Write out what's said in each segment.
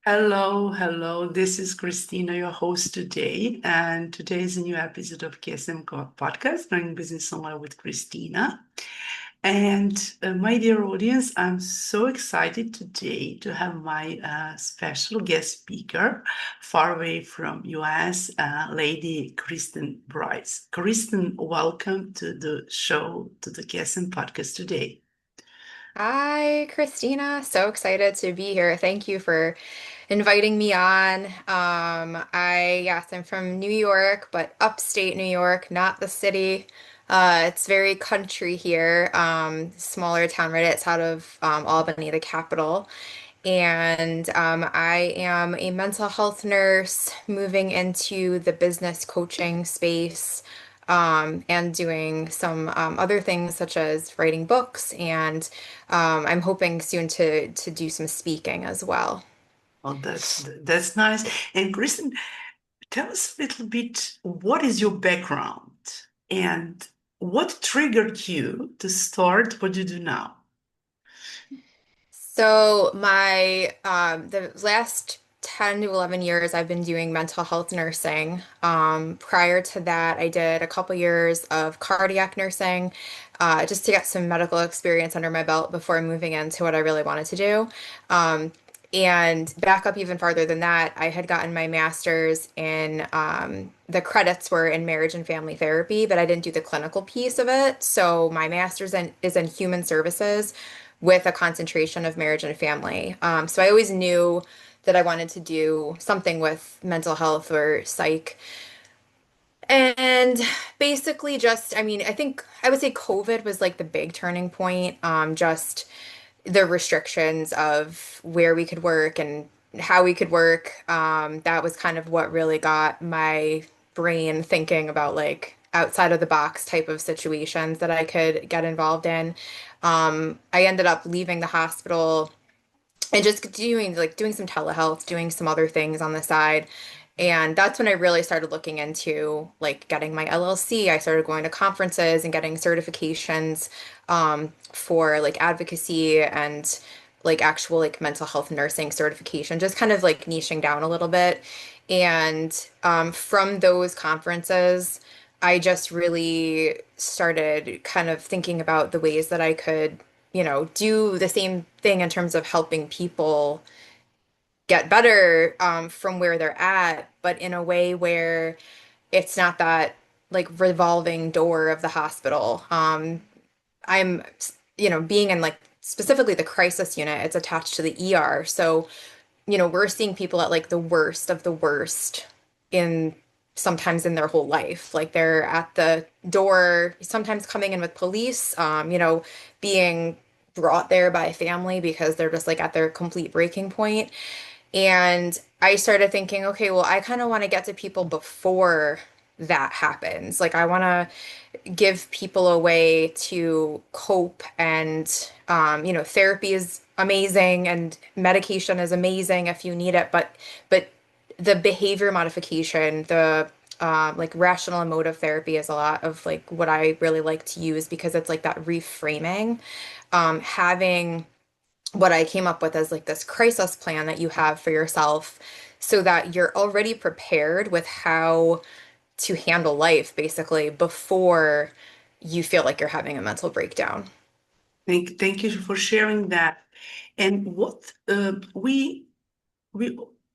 Hello, hello. This is Christina, your host today, and today is a new episode of KSM podcast, Running Business Online with Christina. And my dear audience, I'm so excited today to have my special guest speaker, far away from US, Lady Christen Bryce. Christen, welcome to the show, to the KSM podcast today. Hi, Christina. So excited to be here. Thank you for inviting me on. Yes, I'm from New York, but upstate New York, not the city. It's very country here, smaller town right outside of Albany, the capital. And I am a mental health nurse moving into the business coaching space and doing some other things such as writing books. And I'm hoping soon to do some speaking as well. Oh, that's nice. And Kristen, tell us a little bit, what is your background and what triggered you to start what you do now? So my the last 10 to 11 years I've been doing mental health nursing. Prior to that, I did a couple years of cardiac nursing just to get some medical experience under my belt before moving into what I really wanted to do. And back up even farther than that, I had gotten my master's in the credits were in marriage and family therapy, but I didn't do the clinical piece of it. So my is in human services with a concentration of marriage and family. So I always knew that I wanted to do something with mental health or psych. And basically just, I mean, I think I would say COVID was like the big turning point. Just the restrictions of where we could work and how we could work. That was kind of what really got my brain thinking about like outside of the box type of situations that I could get involved in. I ended up leaving the hospital and just doing some telehealth, doing some other things on the side. And that's when I really started looking into like getting my LLC. I started going to conferences and getting certifications for like advocacy and like actual like mental health nursing certification, just kind of like niching down a little bit. And from those conferences, I just really started kind of thinking about the ways that I could, do the same thing in terms of helping people get better from where they're at, but in a way where it's not that like revolving door of the hospital. I'm, being in like specifically the crisis unit, it's attached to the ER. So, we're seeing people at like the worst of the worst in sometimes in their whole life. Like they're at the door, sometimes coming in with police, being brought there by family because they're just like at their complete breaking point. And I started thinking, okay, well, I kind of want to get to people before that happens. Like, I want to give people a way to cope, and, therapy is amazing and medication is amazing if you need it, but the behavior modification, the like rational emotive therapy is a lot of like what I really like to use because it's like that reframing, having what I came up with as like this crisis plan that you have for yourself so that you're already prepared with how to handle life basically before you feel like you're having a mental breakdown. Thank you for sharing that. And what we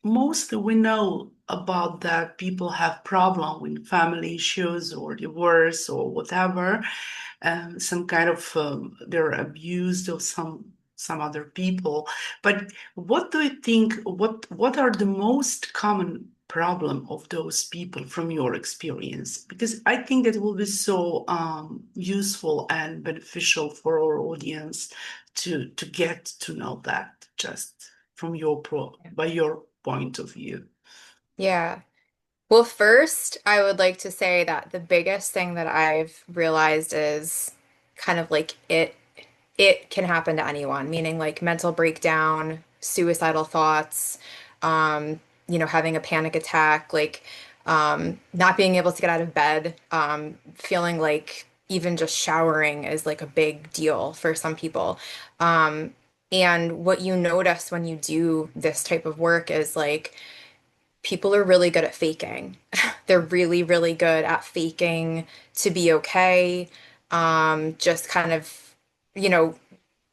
mostly we know about that people have problem with family issues or divorce or whatever, some kind of they're abused or some other people. But what do you think? What are the most common problem of those people from your experience? Because I think that will be so useful and beneficial for our audience to get to know that just from your by your point of view. Yeah. Well, first, I would like to say that the biggest thing that I've realized is kind of like it can happen to anyone, meaning like mental breakdown, suicidal thoughts, having a panic attack, like not being able to get out of bed, feeling like even just showering is like a big deal for some people. And what you notice when you do this type of work is like people are really good at faking. They're really, really good at faking to be okay. Just kind of, you know,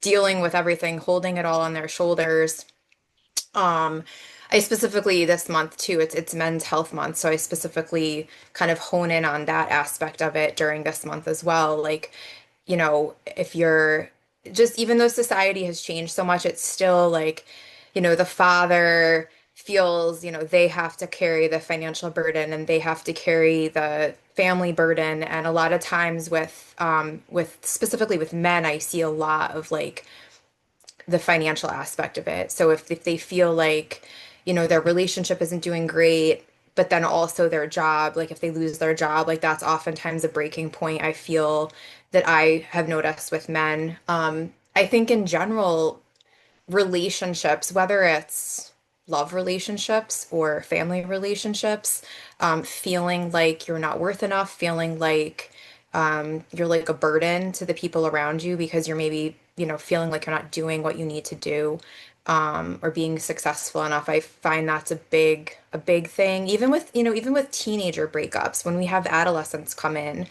dealing with everything, holding it all on their shoulders. Um, I specifically this month too, it's Men's Health Month, so I specifically kind of hone in on that aspect of it during this month as well. Like, if you're just, even though society has changed so much, it's still like, the father feels, they have to carry the financial burden and they have to carry the family burden. And a lot of times with specifically with men, I see a lot of like the financial aspect of it. So if they feel like, their relationship isn't doing great, but then also their job, like if they lose their job, like that's oftentimes a breaking point I feel that I have noticed with men. I think in general, relationships, whether it's love relationships or family relationships, feeling like you're not worth enough, feeling like you're like a burden to the people around you because you're maybe, feeling like you're not doing what you need to do, or being successful enough. I find that's a big thing. Even with teenager breakups, when we have adolescents come in,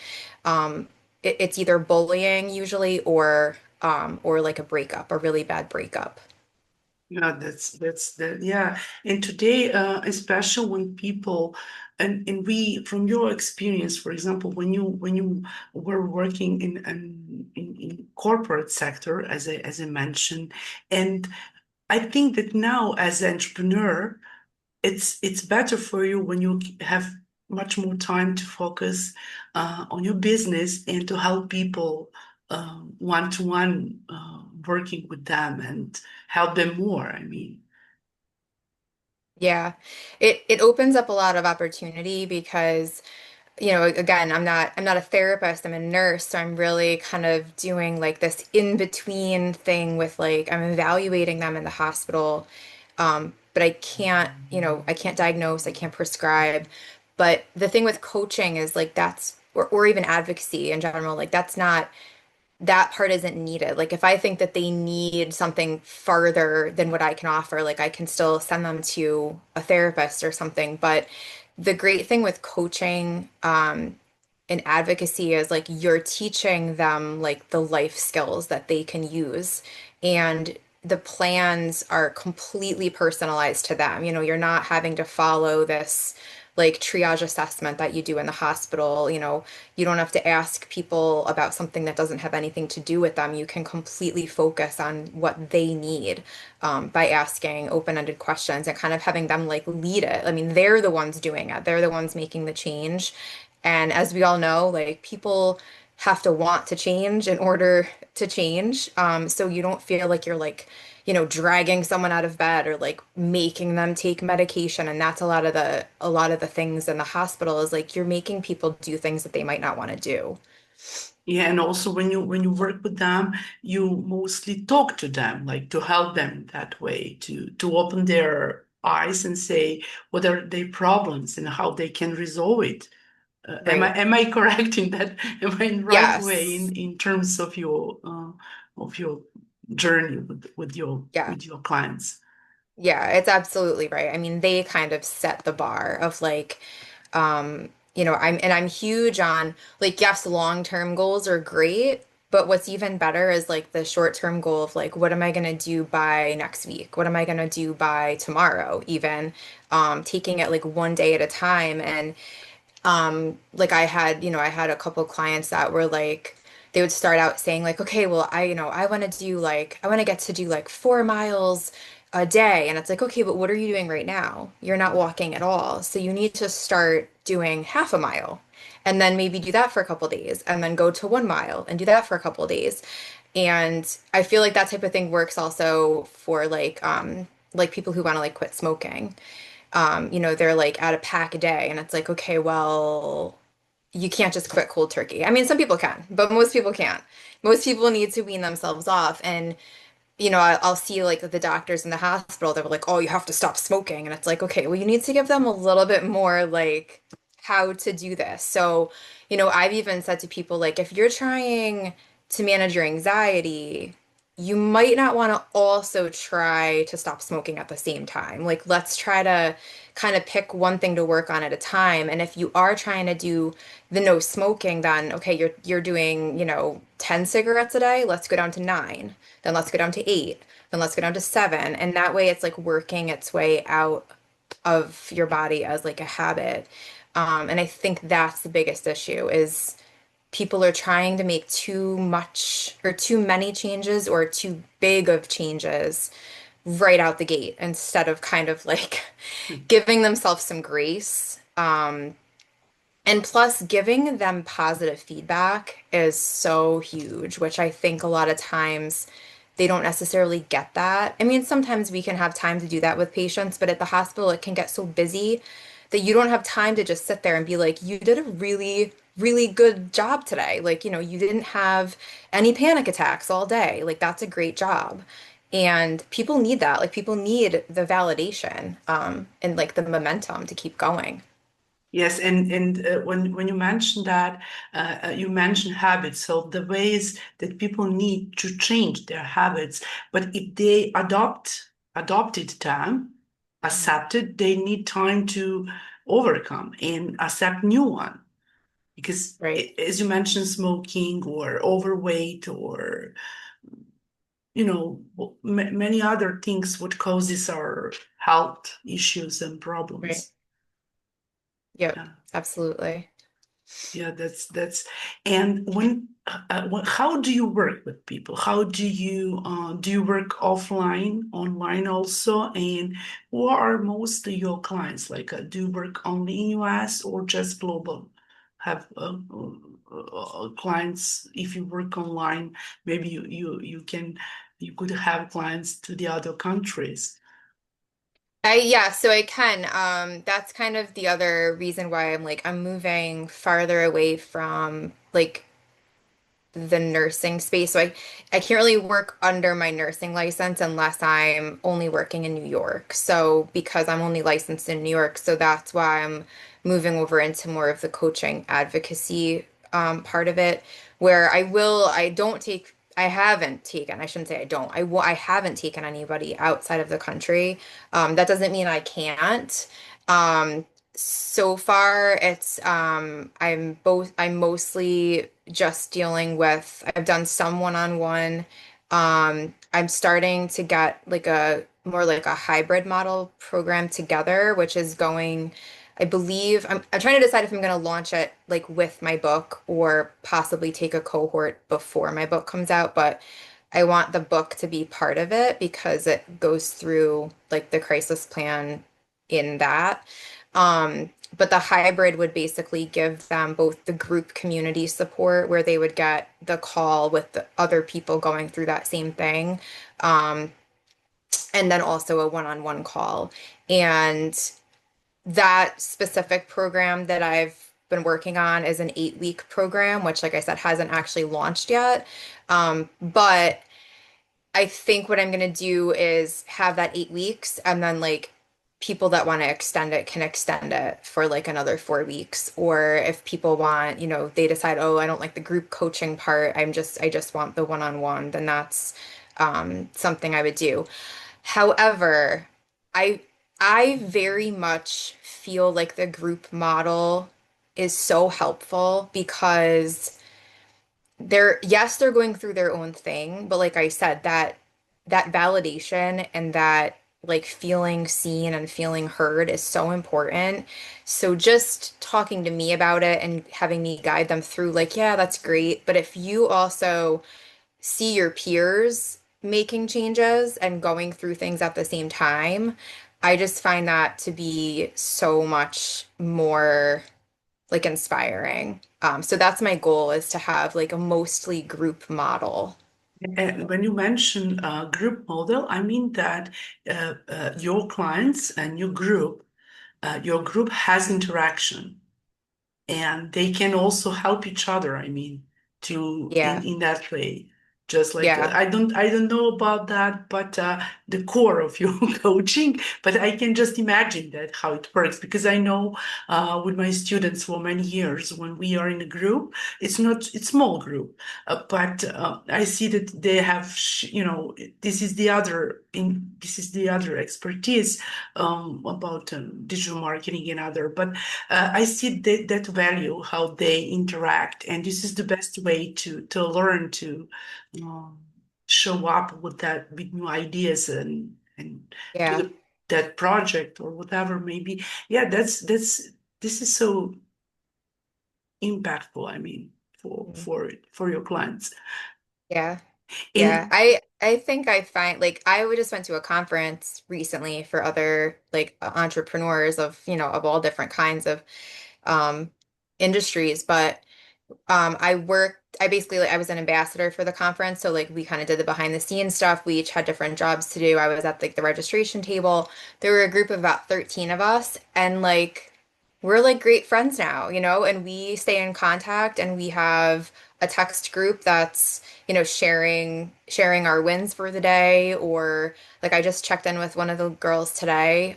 it's either bullying usually or like a breakup, a really bad breakup. Yeah, that's that. Yeah, and today, especially when people, and we, from your experience, for example, when you were working in corporate sector, as I mentioned, and I think that now as an entrepreneur, it's better for you when you have much more time to focus on your business and to help people one to one, working with them and help them more. I mean, Yeah. It opens up a lot of opportunity because, again, I'm not a therapist, I'm a nurse, so I'm really kind of doing like this in between thing with like I'm evaluating them in the hospital. But I can't diagnose, I can't prescribe. But the thing with coaching is like or even advocacy in general, like that part isn't needed. Like if I think that they need something farther than what I can offer, like I can still send them to a therapist or something. But the great thing with coaching, and advocacy is like you're teaching them like the life skills that they can use. And the plans are completely personalized to them. You're not having to follow this like triage assessment that you do in the hospital. You don't have to ask people about something that doesn't have anything to do with them. You can completely focus on what they need, by asking open-ended questions and kind of having them like lead it. I mean, they're the ones doing it. They're the ones making the change. And as we all know, like people have to want to change in order to change. So you don't feel like you're like, dragging someone out of bed or like making them take medication. And that's a lot of the things in the hospital is like you're making people do things that they might not want to do. yeah, and also when you work with them, you mostly talk to them, like to help them that way, to open their eyes and say what are their problems and how they can resolve it. Am I Right. am I correct in that? Am I in the right way Yes. in terms of your journey with your Yeah. with your clients? Yeah, it's absolutely right. I mean, they kind of set the bar of like, I'm huge on like, yes, long-term goals are great, but what's even better is like the short-term goal of like, what am I going to do by next week? What am I going to do by tomorrow? Even taking it like one day at a time. And like I had a couple clients that were like, they would start out saying like, okay, well, I want to get to do like 4 miles a day. And it's like, okay, but what are you doing right now? You're not walking at all. So you need to start doing half a mile and then maybe do that for a couple days and then go to 1 mile and do that for a couple days. And I feel like that type of thing works also for like people who want to like quit smoking. They're like at a pack a day, and it's like, okay, well, you can't just quit cold turkey. I mean, some people can, but most people can't. Most people need to wean themselves off. And, I'll see like the doctors in the hospital, they're like, oh, you have to stop smoking. And it's like, okay, well, you need to give them a little bit more like how to do this. So, I've even said to people, like, if you're trying to manage your anxiety, you might not want to also try to stop smoking at the same time. Like, let's try to kind of pick one thing to work on at a time. And if you are trying to do the no smoking, then okay, you're doing, 10 cigarettes a day, let's go down to 9. Then let's go down to 8. Then let's go down to 7. And that way it's like working its way out of your body as like a habit. And I think that's the biggest issue is people are trying to make too much or too many changes or too big of changes right out the gate instead of kind of like giving themselves some grace. And plus, giving them positive feedback is so huge, which I think a lot of times they don't necessarily get that. I mean, sometimes we can have time to do that with patients, but at the hospital, it can get so busy that you don't have time to just sit there and be like, you did a really, really good job today. Like, you didn't have any panic attacks all day. Like, that's a great job. And people need that. Like, people need the validation, and like the momentum to keep going. Yes, and when you mentioned that, you mentioned habits. So the ways that people need to change their habits, but if they adopted them, Mhm. accepted, they need time to overcome and accept new one. Because Right, as you mentioned, smoking or overweight or many other things what causes our health issues and right. problems. Yep, Yeah. absolutely. Yeah, that's and how do you work with people? How do you work offline, online also? And who are mostly your clients? Like, do you work only in US or just global? Have clients, if you work online, maybe you could have clients to the other countries. Yeah, so I can. That's kind of the other reason why I'm moving farther away from like the nursing space. So I can't really work under my nursing license unless I'm only working in New York. So because I'm only licensed in New York, so that's why I'm moving over into more of the coaching advocacy part of it, where I haven't taken, I shouldn't say I don't, I haven't taken anybody outside of the country. That doesn't mean I can't. Um, so far, I'm mostly just dealing with, I've done some one-on-one. I'm starting to get like a more like a hybrid model program together, which is going, I believe, I'm trying to decide if I'm going to launch it like with my book or possibly take a cohort before my book comes out, but I want the book to be part of it because it goes through like the crisis plan in that. But the hybrid would basically give them both the group community support where they would get the call with the other people going through that same thing, um, and then also a one-on-one call. And that specific program that I've been working on is an 8-week program, which, like I said, hasn't actually launched yet. But I think what I'm gonna do is have that 8 weeks and then like people that want to extend it can extend it for like another 4 weeks. Or if people want, they decide, oh, I don't like the group coaching part, I just want the one-on-one, then that's something I would do. However, I I very much feel like the group model is so helpful because they're going through their own thing, but like I said, that validation and that like feeling seen and feeling heard is so important. So just talking to me about it and having me guide them through like, yeah, that's great, but if you also see your peers making changes and going through things at the same time, I just find that to be so much more like inspiring. So that's my goal is to have like a mostly group model. And when you mention group model, I mean that your clients and your group has interaction, and they can also help each other. I mean, to Yeah. in that way. Just like Yeah. I don't know about that, but the core of your coaching, but I can just imagine that how it works because I know with my students for many years when we are in a group, it's small group, but I see that they have this is the other expertise about digital marketing and other, but I see that value how they interact, and this is the best way to learn to um, show up with that with new ideas and do Yeah. that project or whatever maybe. Yeah, that's this is so impactful. I mean, Mm. for your clients. Yeah. Yeah. And I think I find like just went to a conference recently for other like entrepreneurs of, of all different kinds of um industries, but I basically like I was an ambassador for the conference, so like we kind of did the behind the scenes stuff. We each had different jobs to do. I was at like the registration table. There were a group of about 13 of us, and like we're like great friends now, and we stay in contact and we have a text group that's, sharing our wins for the day, or like I just checked in with one of the girls today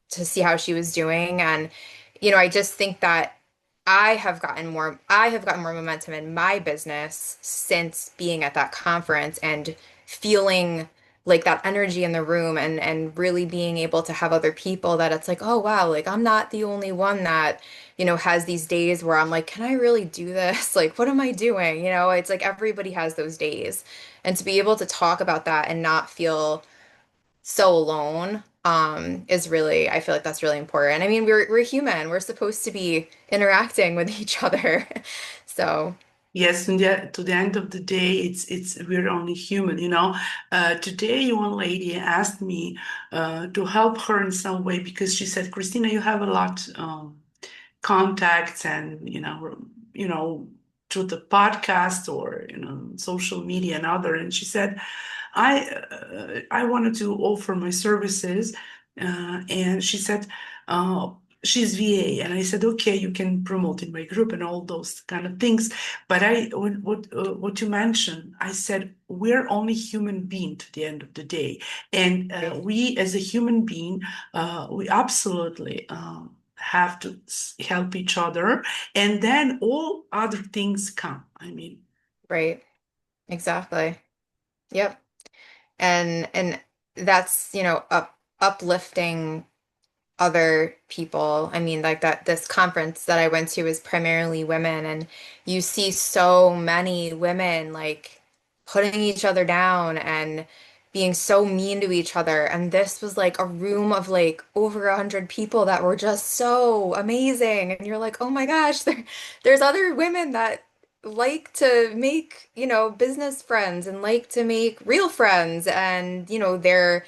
to see how she was doing, and I just think that I have gotten more momentum in my business since being at that conference and feeling like that energy in the room, and really being able to have other people that it's like, oh wow, like I'm not the only one that, has these days where I'm like, can I really do this? Like, what am I doing? It's like everybody has those days. And to be able to talk about that and not feel so alone is really, I feel like that's really important. I mean, we're human. We're supposed to be interacting with each other. So, yes, and yet to the end of the day, it's we're only human, you know. Today, one lady asked me to help her in some way because she said, "Christina, you have a lot contacts, and through the podcast or social media and other." And she said, I wanted to offer my services, and she said, uh, she's VA, and I said, okay, you can promote in my group and all those kind of things. But what you mentioned, I said we're only human being to the end of the day, and right, we as a human being, we absolutely. Have to help each other, and then all other things come. I mean, right, exactly. Yep. And that's, uplifting other people. I mean, like that this conference that I went to is primarily women, and you see so many women like putting each other down and being so mean to each other. And this was like a room of like over 100 people that were just so amazing. And you're like, oh my gosh, there's other women that like to make, business friends and like to make real friends. And, they're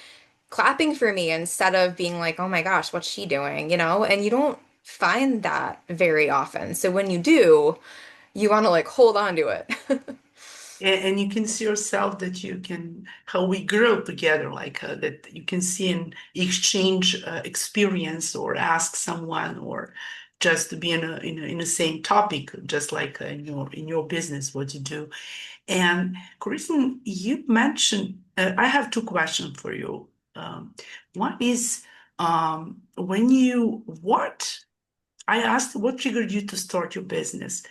clapping for me instead of being like, oh my gosh, what's she doing? And you don't find that very often. So when you do, you want to like hold on to it. and you can see yourself that you can how we grow together, like that you can see and exchange experience or ask someone or just to be in the same topic, just like in your business what you do. And Kristen, you mentioned I have two questions for you. One is when you what I asked what triggered you to start your business,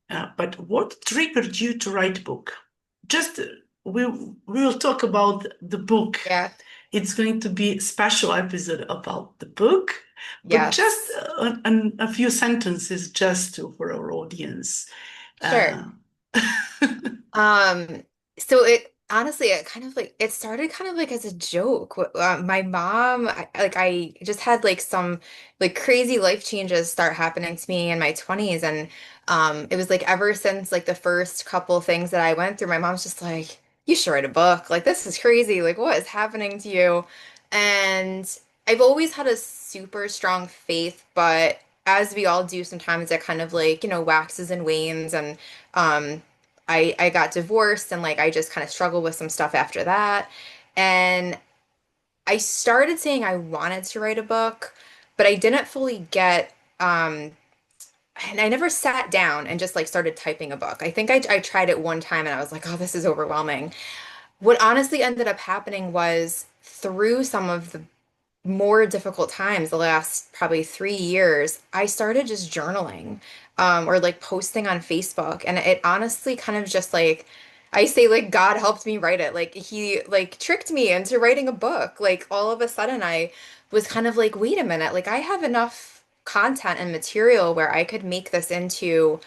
but what triggered you to write a book? Just we will talk about the book. Yeah. It's going to be a special episode about the book, but just Yes. a few sentences just for our audience. Sure. Uh, Um, so it honestly, it kind of like it started kind of like as a joke. My mom, I just had like some like crazy life changes start happening to me in my 20s, and it was like ever since like the first couple things that I went through, my mom's just like, "You should write a book. Like this is crazy. Like what is happening to you?" And I've always had a super strong faith, but as we all do, sometimes it kind of like waxes and wanes, and um. I got divorced, and like I just kind of struggled with some stuff after that. And I started saying I wanted to write a book, but I didn't fully get and I never sat down and just like started typing a book. I think I tried it one time and I was like, oh, this is overwhelming. What honestly ended up happening was through some of the more difficult times, the last probably 3 years, I started just journaling, or like posting on Facebook. And it honestly kind of just like, I say like God helped me write it. Like he like tricked me into writing a book. Like all of a sudden I was kind of like, wait a minute, like I have enough content and material where I could make this into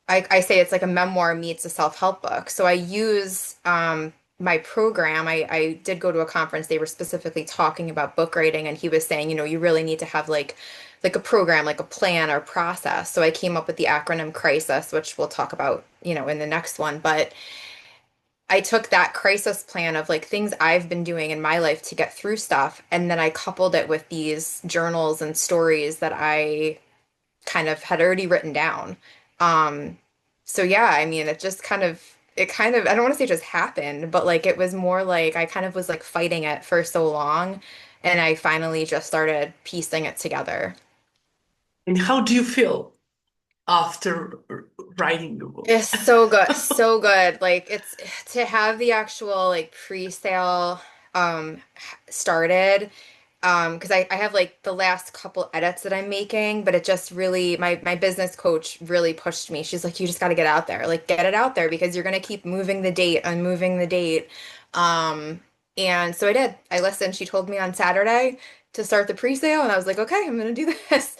I say it's like a memoir meets a self-help book. So I use my program. I did go to a conference. They were specifically talking about book writing, and he was saying, you know, you really need to have like a program, like a plan or process. So I came up with the acronym crisis, which we'll talk about, you know, in the next one. But I took that crisis plan of like things I've been doing in my life to get through stuff, and then I coupled it with these journals and stories that I kind of had already written down. Um, so yeah, I mean, it kind of, I don't want to say it just happened, but like it was more like I kind of was like fighting it for so long, and I finally just started piecing it together. And how do you feel after writing the book? It's so good, so good. Like it's to have the actual like pre-sale started. Because I have like the last couple edits that I'm making, but it just really my business coach really pushed me. She's like, you just got to get out there, like get it out there because you're gonna keep moving the date and moving the date. Um, and so I did. I listened. She told me on Saturday to start the pre-sale, and I was like, okay, I'm gonna do this.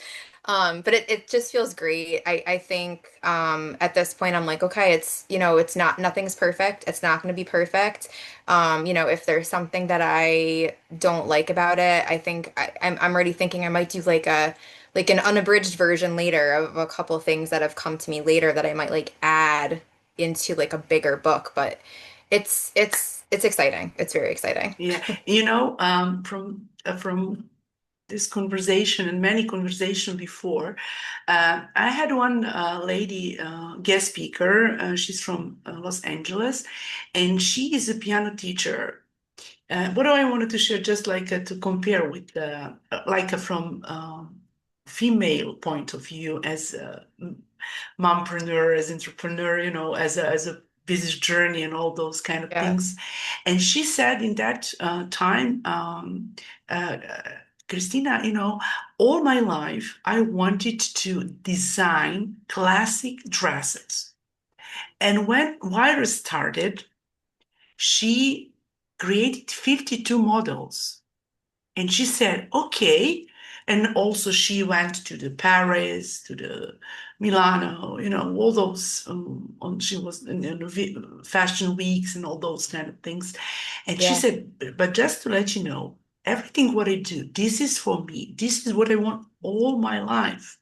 But it just feels great. I think at this point I'm like, okay, it's you know, it's not nothing's perfect. It's not gonna be perfect. You know, if there's something that I don't like about it, I think I'm already thinking I might do like an unabridged version later of a couple things that have come to me later that I might like add into like a bigger book. But it's exciting. It's very exciting. Yeah, from this conversation and many conversations before, I had one lady guest speaker. She's from Los Angeles, and she is a piano teacher. What do I wanted to share, just like to compare with, from female point of view as a mompreneur, as entrepreneur, as a business journey and all those kind of Yeah. things. And she said in that time, uh, Christina, all my life I wanted to design classic dresses. And when Virus started, she created 52 models. And she said, okay. And also she went to the Paris, to the Milano, all those, she was in the fashion weeks and all those kind of things. And she Yeah. said, but just to let you know, everything what I do, this is for me. This is what I want all my life.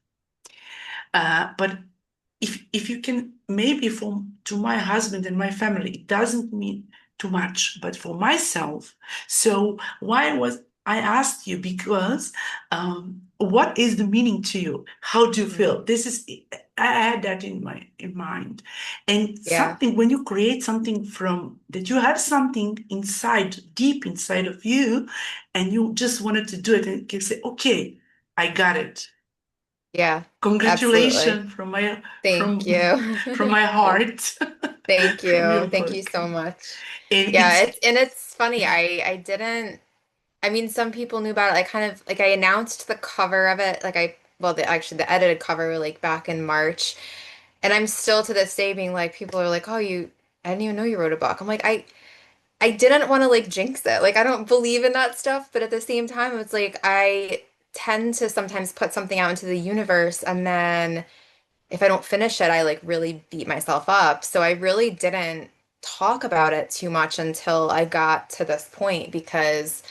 But if you can, maybe for to my husband and my family, it doesn't mean too much, but for myself. So why was I asked you? Because what is the meaning to you? How do you Mhm. feel? This is I had that in mind, and Yeah. something when you create something from that, you have something inside, deep inside of you, and you just wanted to do it, and you can say, okay, I got it. Yeah. Absolutely. Congratulations from my Thank you. from my heart, Thank from your you. Thank you book. so much. And Yeah, it's it's funny. I didn't I mean some people knew about it. I kind of like I announced the cover of it like I well the actually the edited cover like back in March. And I'm still to this day being like people are like, "Oh, I didn't even know you wrote a book." I'm like, I didn't want to like jinx it. Like I don't believe in that stuff, but at the same time it's like I tend to sometimes put something out into the universe and then if I don't finish it, I like really beat myself up. So I really didn't talk about it too much until I got to this point because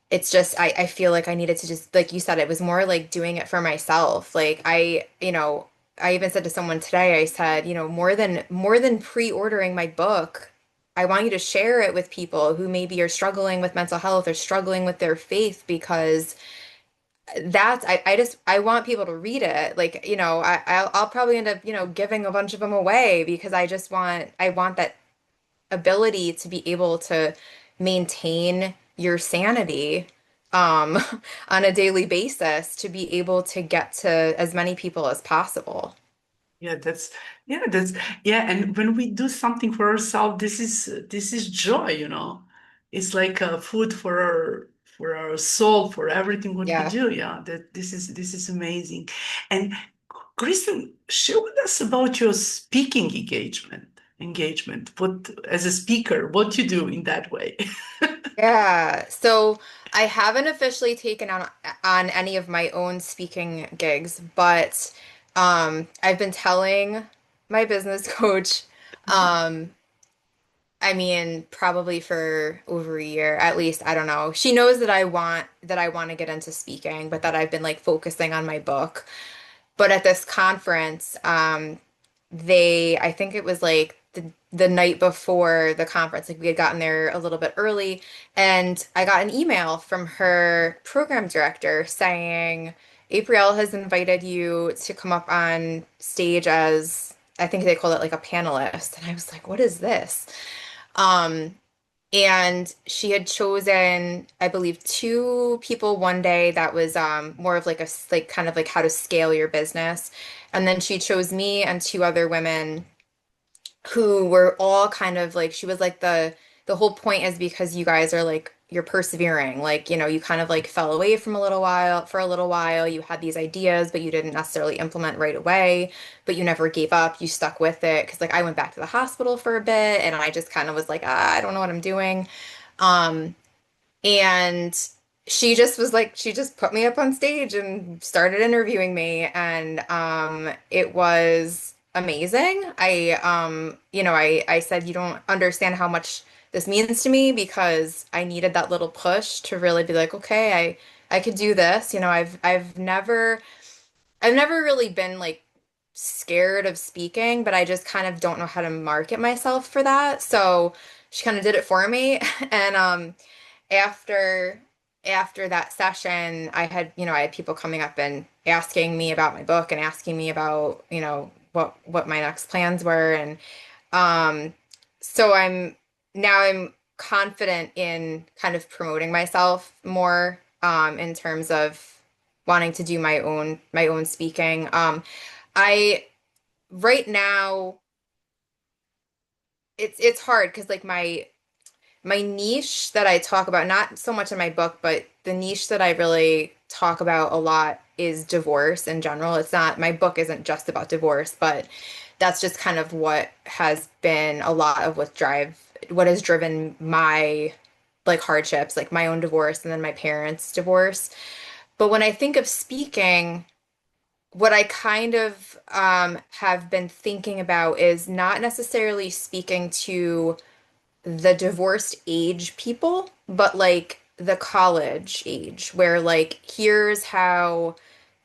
it's just I feel like I needed to just like you said, it was more like doing it for myself. Like I even said to someone today, I said, more than pre-ordering my book, I want you to share it with people who maybe are struggling with mental health or struggling with their faith because I want people to read it. Like, I'll probably end up, giving a bunch of them away because I want that ability to be able to maintain your sanity um, on a daily basis to be able to get to as many people as possible. Yeah, that's yeah. And when we do something for ourselves, this is joy, you know. It's like food for our soul, for everything what we Yeah. do. Yeah, that this is amazing. And Kristen, share with us about your speaking engagement. What as a speaker, what you do in that way? Yeah. So I haven't officially taken on any of my own speaking gigs, but I've been telling my business coach, um, I mean, probably for over a year at least. I don't know. She knows that I want to get into speaking, but that I've been like focusing on my book. But at this conference, I think it was like the night before the conference, like we had gotten there a little bit early, and I got an email from her program director saying, April has invited you to come up on stage as, I think they called it like a panelist. And I was like, what is this? Um, and she had chosen, I believe, two people one day that was more of like like kind of like how to scale your business. And then she chose me and two other women who were all kind of like she was like the whole point is because you guys are like you're persevering. Like, you kind of like fell away from a little while. You had these ideas, but you didn't necessarily implement right away, but you never gave up. You stuck with it. Because like I went back to the hospital for a bit and I just kind of was like, I don't know what I'm doing. Um, and she just was like, she just put me up on stage and started interviewing me. And it was amazing. I said, you don't understand how much this means to me because I needed that little push to really be like, okay, I could do this. I've never really been like scared of speaking, but I just kind of don't know how to market myself for that. So she kind of did it for me. And after after that session, I had people coming up and asking me about my book and asking me about, what my next plans were. And um, so I'm confident in kind of promoting myself more in terms of wanting to do my own speaking. I right now it's hard because like my niche that I talk about, not so much in my book, but the niche that I really talk about a lot is divorce in general. It's not, my book isn't just about divorce, but that's just kind of what has been a lot of what has driven my like hardships, like my own divorce and then my parents' divorce. But when I think of speaking, what I kind of have been thinking about is not necessarily speaking to the divorced age people, but like the college age, where like here's how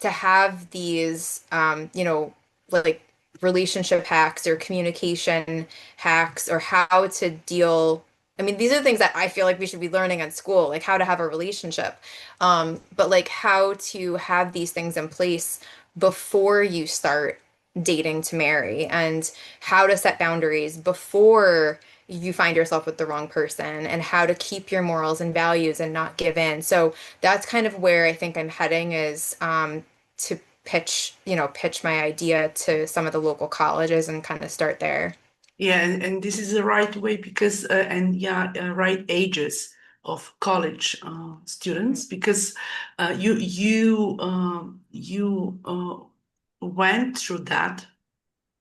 to have these, like relationship hacks or communication hacks or how to deal. I mean, these are things that I feel like we should be learning in school, like how to have a relationship, but like how to have these things in place before you start dating to marry and how to set boundaries before you find yourself with the wrong person and how to keep your morals and values and not give in. So that's kind of where I think I'm heading is to pitch my idea to some of the local colleges and kind of start there. Yeah, and this is the right way because and yeah, right ages of college students because you went through that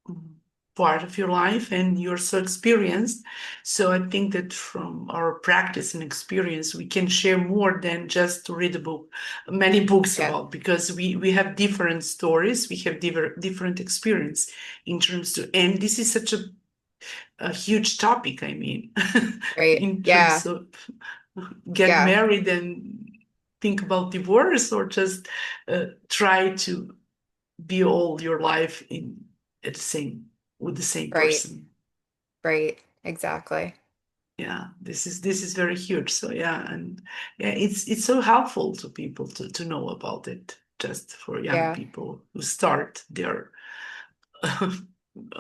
um, part of your life and you're so experienced. So I think that from our practice and experience, we can share more than just to read a book, many books Yeah, about because we have different stories, we have different experience in terms to, and this is such a huge topic, I mean, right. in terms Yeah, of get yeah, married and think about divorce or just try to be all your life in at the same with the same right, person. right. Exactly. Yeah, this is very huge. So yeah, and yeah, it's so helpful to people to know about it, just for young Yeah. people who start their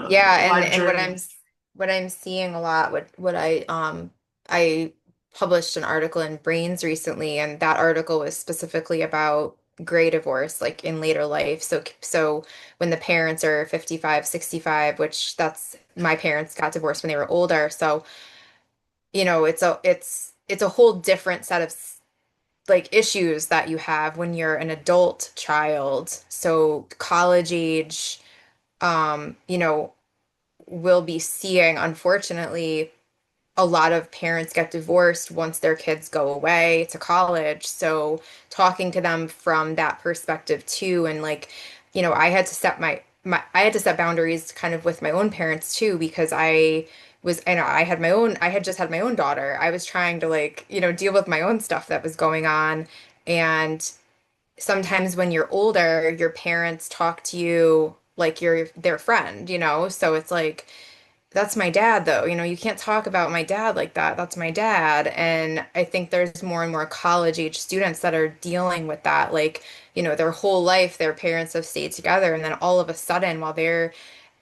Yeah, life and journey. what I'm seeing a lot, I published an article in Brainz recently, and that article was specifically about gray divorce, like in later life. So when the parents are 55, 65, which that's my parents got divorced when they were older. So, it's a whole different set of like issues that you have when you're an adult child. So college age, will be seeing, unfortunately, a lot of parents get divorced once their kids go away to college. So talking to them from that perspective too, and like, I had to set I had to set boundaries kind of with my own parents too, because I had just had my own daughter. I was trying to like, deal with my own stuff that was going on. And sometimes when you're older, your parents talk to you like you're their friend, So it's like, that's my dad, though. You can't talk about my dad like that. That's my dad. And I think there's more and more college age students that are dealing with that. Like, their whole life, their parents have stayed together. And then all of a sudden, while they're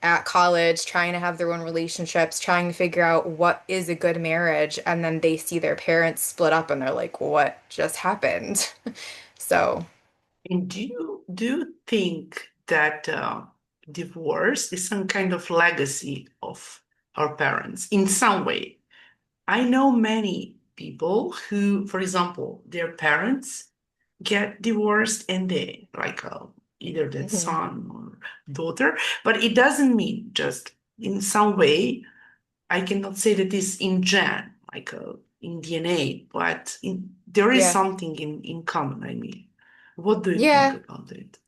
at college, trying to have their own relationships, trying to figure out what is a good marriage, and then they see their parents split up and they're like, what just happened? So, And do you think that divorce is some kind of legacy of our parents in some way? I know many people who, for example, their parents get divorced and they like either that mhm. son or daughter, but it doesn't mean just in some way. I cannot say that it's in gen, like in DNA, but there is Yeah. something in common. I mean, what do you think Yeah. about it?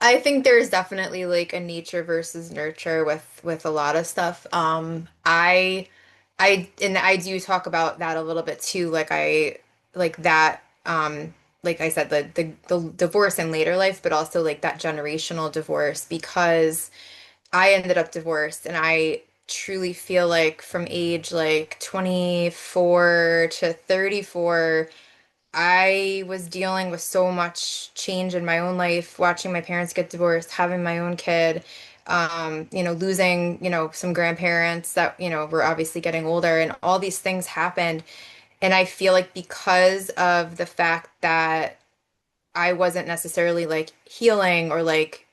I think there's definitely like a nature versus nurture with a lot of stuff. I do talk about that a little bit too. Like that like I said, the divorce in later life, but also like that generational divorce, because I ended up divorced, and I truly feel like from age like 24 to 34, I was dealing with so much change in my own life, watching my parents get divorced, having my own kid, losing, some grandparents that, were obviously getting older, and all these things happened. And I feel like because of the fact that I wasn't necessarily like healing or like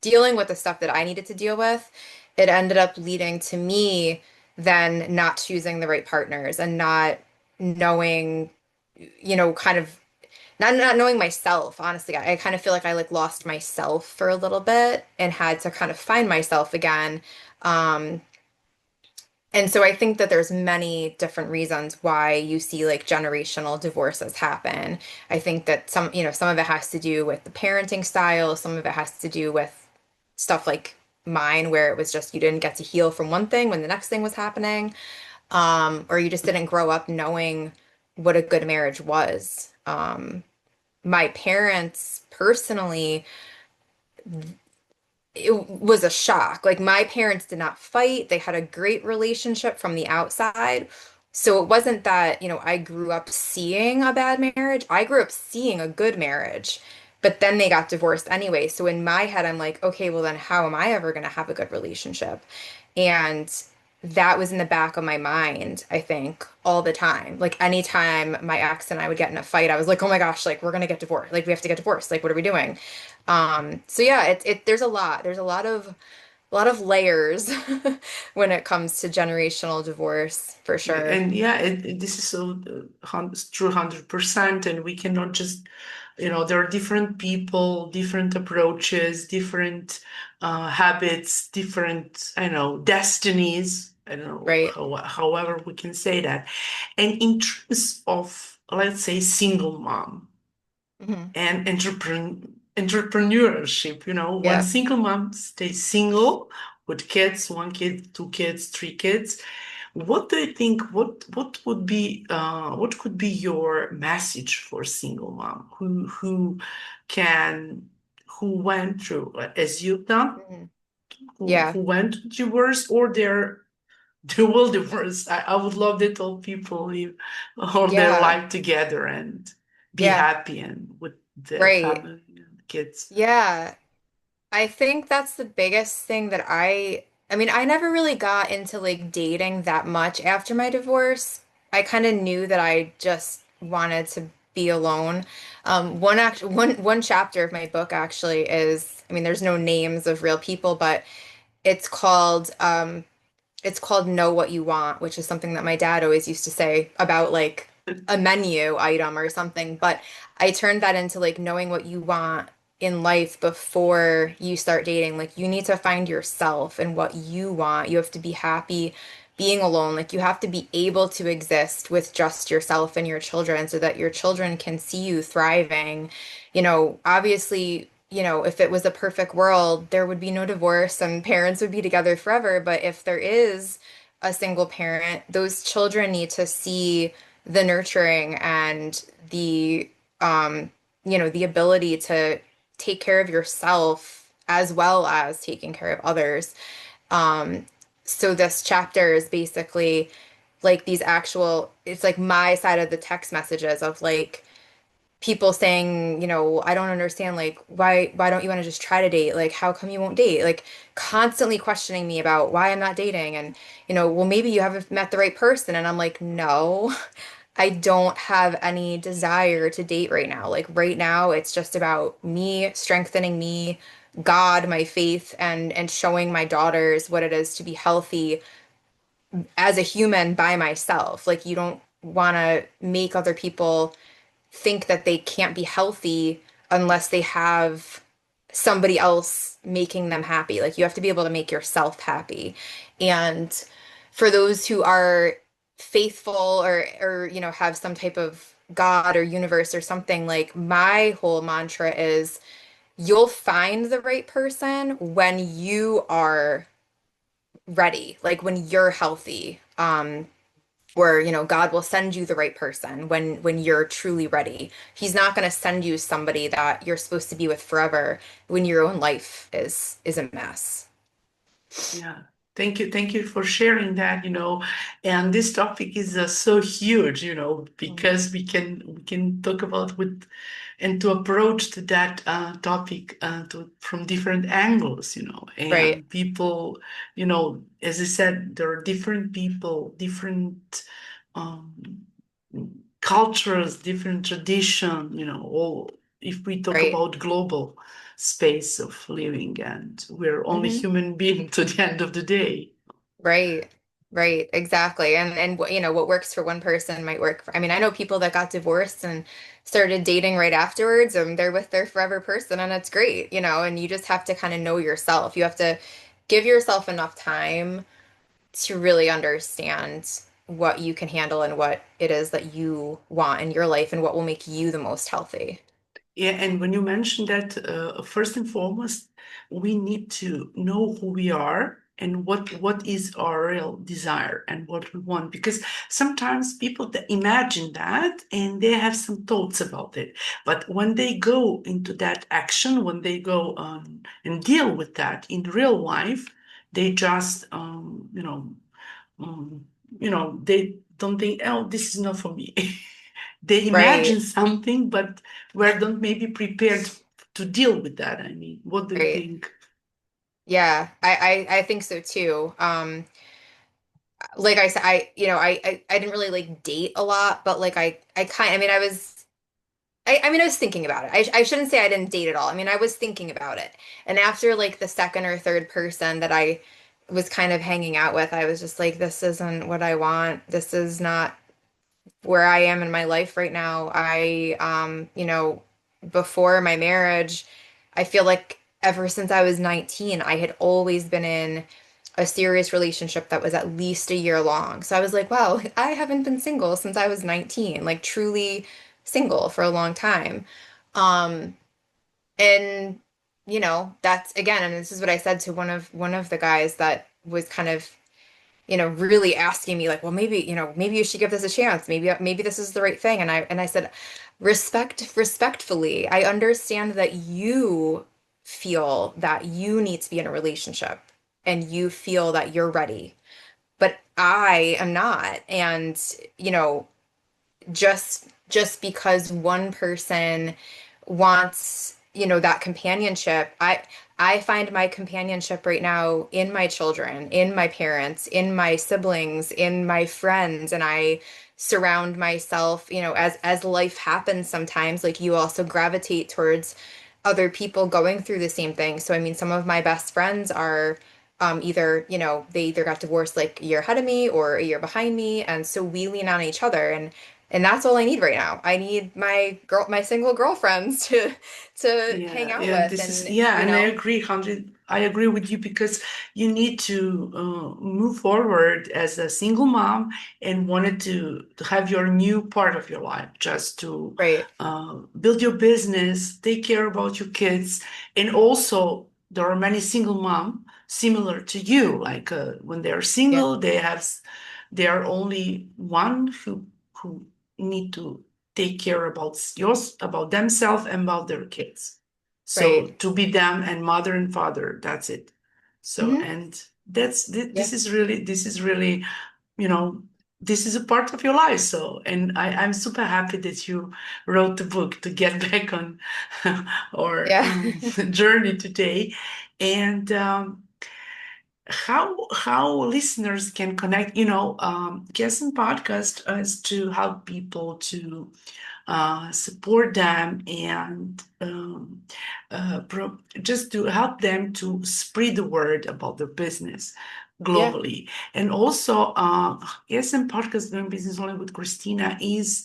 dealing with the stuff that I needed to deal with, it ended up leading to me then not choosing the right partners and not knowing, kind of not knowing myself, honestly. I kind of feel like I like lost myself for a little bit and had to kind of find myself again. Um, and so I think that there's many different reasons why you see like generational divorces happen. I think that some of it has to do with the parenting style, some of it has to do with stuff like mine, where it was just you didn't get to heal from one thing when the next thing was happening, or you just didn't grow up knowing what a good marriage was. My parents personally, it was a shock. Like my parents did not fight. They had a great relationship from the outside. So it wasn't that, I grew up seeing a bad marriage. I grew up seeing a good marriage. But then they got divorced anyway. So in my head, I'm like, okay, well then how am I ever going to have a good relationship? And that was in the back of my mind, I think, all the time. Like anytime my ex and I would get in a fight, I was like, oh my gosh, like we're gonna get divorced. Like we have to get divorced. Like what are we doing? So yeah, there's a lot. There's a lot of layers when it comes to generational divorce, for sure. And yeah, this is so true 100%. And we cannot just, there are different people, different approaches, different habits, different, I know, destinies. I don't know Right. however we can say that. And in terms of, let's say, single mom Hmm. and entrepreneurship, one Yeah. single mom stays single with kids, one kid, two kids, three kids. What do you think? What could be your message for single mom can who went through as you've done, Hmm. who Yeah. went to divorce or they will divorce. I would love that all people live all their Yeah. life together and be Yeah. happy and with their Right. family and kids. Yeah. I think that's the biggest thing that I mean, I never really got into like dating that much after my divorce. I kind of knew that I just wanted to be alone. One chapter of my book actually is, I mean, there's no names of real people, but it's called it's called Know What You Want, which is something that my dad always used to say about like a menu item or something. But I turned that into like knowing what you want in life before you start dating. Like you need to find yourself and what you want. You have to be happy being alone. Like you have to be able to exist with just yourself and your children so that your children can see you thriving. Obviously, if it was a perfect world, there would be no divorce and parents would be together forever. But if there is a single parent, those children need to see the nurturing and the ability to take care of yourself as well as taking care of others. Um, so this chapter is basically like it's like my side of the text messages of like people saying, I don't understand, like, why don't you want to just try to date? Like, how come you won't date? Like, constantly questioning me about why I'm not dating. And, well, maybe you haven't met the right person. And I'm like, no, I don't have any desire to date right now. Like, right now, it's just about me strengthening me, God, my faith, and showing my daughters what it is to be healthy as a human by myself. Like, you don't want to make other people think that they can't be healthy unless they have somebody else making them happy. Like you have to be able to make yourself happy. And for those who are faithful or have some type of God or universe or something, like my whole mantra is you'll find the right person when you are ready, like when you're healthy. Where God will send you the right person when you're truly ready. He's not going to send you somebody that you're supposed to be with forever when your own life is a mess. Yeah. Thank you for sharing that, and this topic is so huge, Mm. because we can talk about with and to approach to that topic from different angles, Right, and people, as I said, there are different people, different um, cultures, different tradition, all if we talk right. about global space of living, and we're only Hmm. human being to the end of the day. Right. Right, exactly. And what works for one person might work for, I mean, I know people that got divorced and started dating right afterwards and they're with their forever person and it's great, and you just have to kind of know yourself. You have to give yourself enough time to really understand what you can handle and what it is that you want in your life and what will make you the most healthy. Yeah, and when you mentioned that, first and foremost, we need to know who we are and what is our real desire and what we want. Because sometimes people that imagine that and they have some thoughts about it, but when they go into that action, when they go and deal with that in real life, they just um, they don't think, oh, this is not for me. They Right, imagine something, but were not maybe prepared to deal with that. I mean, what do you right. think? Yeah, I think so too. Like I said, I didn't really like date a lot, but like I mean, I was thinking about it. I shouldn't say I didn't date at all. I mean, I was thinking about it. And after like the second or third person that I was kind of hanging out with, I was just like, this isn't what I want. This is not where I am in my life right now. Before my marriage, I feel like ever since I was 19, I had always been in a serious relationship that was at least a year long. So I was like, wow, I haven't been single since I was 19, like truly single for a long time. Um, and that's again, and this is what I said to one of the guys that was kind of really asking me like, well, maybe you should give this a chance. Maybe this is the right thing. And I said, respectfully, I understand that you feel that you need to be in a relationship and you feel that you're ready, but I am not. And, you know, just because one person wants that companionship, I find my companionship right now in my children, in my parents, in my siblings, in my friends, and I surround myself, as life happens sometimes, like you also gravitate towards other people going through the same thing. So I mean, some of my best friends are either, they either got divorced like a year ahead of me or a year behind me, and so we lean on each other, and that's all I need right now. I need my single girlfriends to hang out Yeah, with, this is, and yeah, and I agree, 100. I agree with you because you need to move forward as a single mom and wanted to have your new part of your life, just to right. build your business, take care about your kids, and also there are many single mom similar to you. Like when they're Yeah, single, they are only one who need to take care about themselves and about their kids. So right. to be them and mother and father, that's it. So Hmm. and that's Yeah. this is really, you know, this is a part of your life. So and I'm super happy that you wrote the book to get back on our Yeah. journey today. And how listeners can connect, guest and podcast is to help people to support them and just to help them to spread the word about their business Yeah. globally. And also, ASM podcast doing business only with Christina is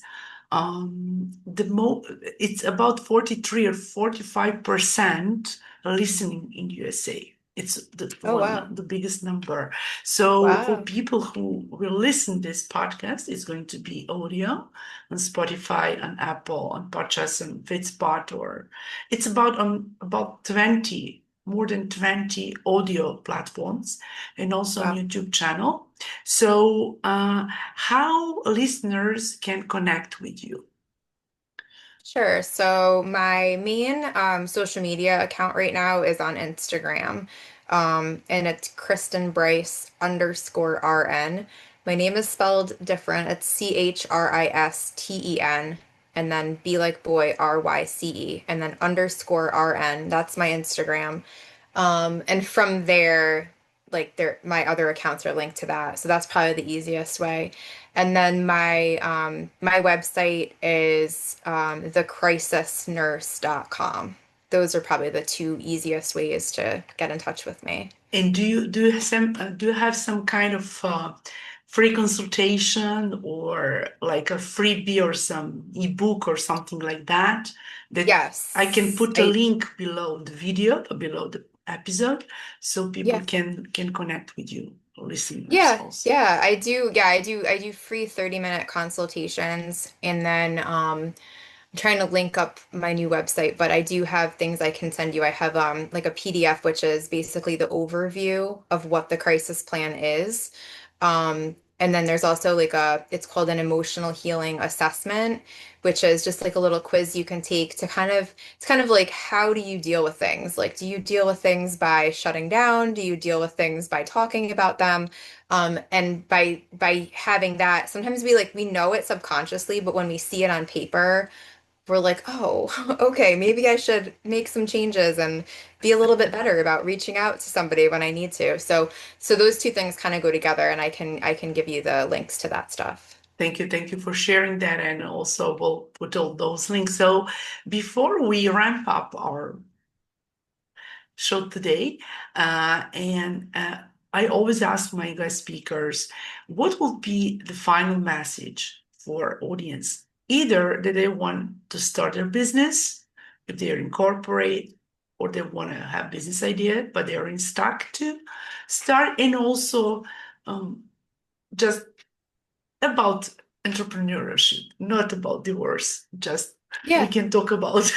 it's about 43 or 45% listening in USA. It's Oh, wow. the biggest number. So for Wow. people who will listen this podcast, it's going to be audio on Spotify, on Apple, on Podcasts, and Fitspot, or it's about 20, more than 20 audio platforms, and also on Wow. YouTube channel. So how listeners can connect with you? Sure. So my main social media account right now is on Instagram. And it's Christen Bryce _RN. My name is spelled different. It's CHRISTEN and then B like boy, RYCE, and then _RN. That's my Instagram. And from there, like my other accounts are linked to that. So that's probably the easiest way. And then my website is thecrisisnurse.com. Those are probably the two easiest ways to get in touch with me. And do you have some kind of free consultation or like a freebie or some ebook or something like that that I can Yes. put a link below the video, below the episode, so people Yeah. can connect with you, listeners Yeah, also. yeah, I do. Yeah, I do free 30-minute consultations, and then I'm trying to link up my new website, but I do have things I can send you. I have like a PDF, which is basically the overview of what the crisis plan is. And then there's also like it's called an emotional healing assessment, which is just like a little quiz you can take to it's kind of like, how do you deal with things? Like, do you deal with things by shutting down? Do you deal with things by talking about them? And by having that, sometimes we know it subconsciously, but when we see it on paper, we're like, oh, okay, maybe I should make some changes and be a little bit better about reaching out to somebody when I need to. So those two things kind of go together, and I can give you the links to that stuff. Thank you for sharing that, and also we'll put all those links. So before we ramp up our show today. And I always ask my guest speakers, what will be the final message for audience? Either that they want to start their business, if they're incorporate, or they want to have business idea, but they're in stuck to start, and also just about entrepreneurship, not about divorce. Just we Yeah. can talk about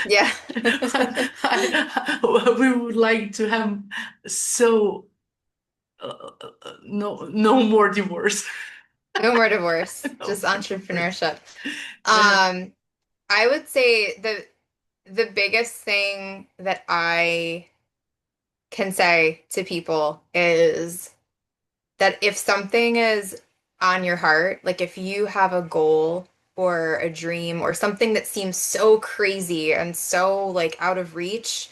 Yeah. we would like to have so no more divorce. No more divorce, No just more divorce. entrepreneurship. Yeah. Um, I would say the biggest thing that I can say to people is that if something is on your heart, like if you have a goal or a dream or something that seems so crazy and so like out of reach,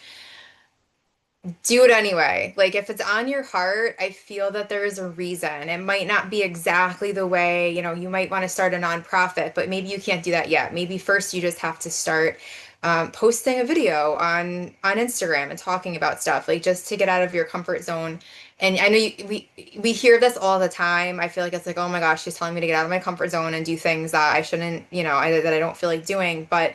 do it anyway. Like if it's on your heart, I feel that there is a reason. It might not be exactly the way, you might want to start a nonprofit, but maybe you can't do that yet. Maybe first you just have to start posting a video on Instagram and talking about stuff, like just to get out of your comfort zone. And I know we hear this all the time. I feel like it's like, oh my gosh, she's telling me to get out of my comfort zone and do things that I shouldn't, that I don't feel like doing. But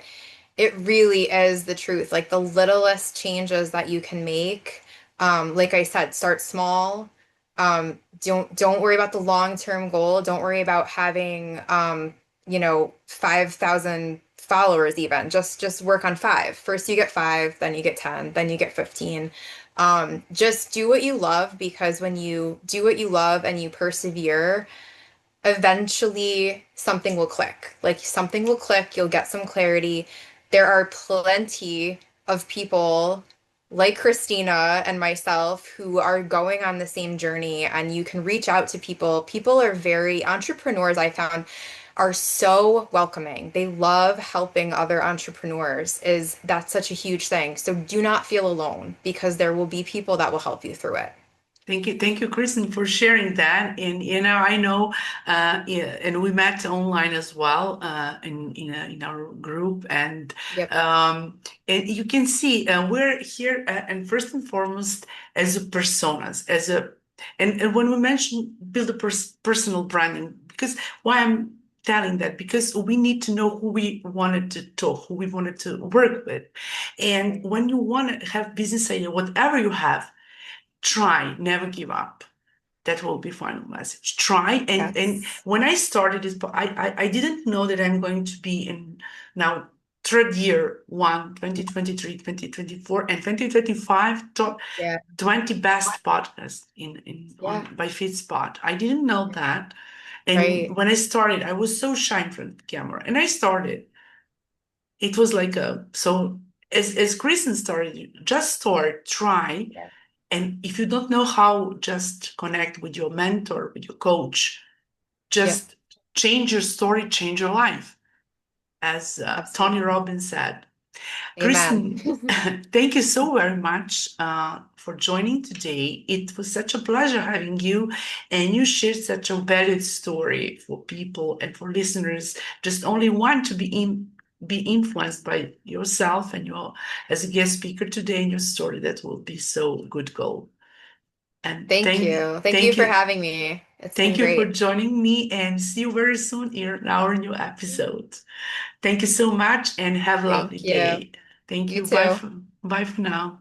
it really is the truth. Like the littlest changes that you can make. Like I said, start small. Don't worry about the long-term goal. Don't worry about having 5,000 followers even. Just work on five. First you get five, then you get 10, then you get 15. Just do what you love because when you do what you love and you persevere, eventually something will click. Like something will click, you'll get some clarity. There are plenty of people like Christina and myself who are going on the same journey, and you can reach out to people. People are very, entrepreneurs, I found, are so welcoming. They love helping other entrepreneurs. That's such a huge thing. So do not feel alone because there will be people that will help you through it. Thank you, Kristen, for sharing that. And I know, yeah, and we met online as well in our group, Yep. and you can see we're here, and first and foremost as a personas, and when we mention build a personal branding, because why I'm telling that because we need to know who we wanted to talk, who we wanted to work with, and Right. when you want to have business idea, whatever you have, try, never give up. That will be final message. Try, and Yes. when I started this, I didn't know that I'm going to be in now third year one, 2023, 2024, and 2025 top Yeah. 20 best podcasts in Yeah. on by FeedSpot. I didn't know that. And Right. when I started, I was so shy in front of the camera. And I started. It was like a so as Kristen started, just start, try, Yeah. and if you don't know how, just connect with your mentor, with your coach. Yep. Just change your story, change your life, as Tony Absolutely. Robbins said. Amen. Kristen, thank you so very much for joining today. It was such a pleasure having you, and you shared such a valid story for people and for listeners. Just only want to be influenced by yourself and your as a guest speaker today in your story. That will be so good goal. And Thank you. Thank you for having me. It's been thank you for great. joining me, and see you very soon here in our new episode. Thank you so much and have a lovely Thank you. day. Thank You you. too. Bye for now.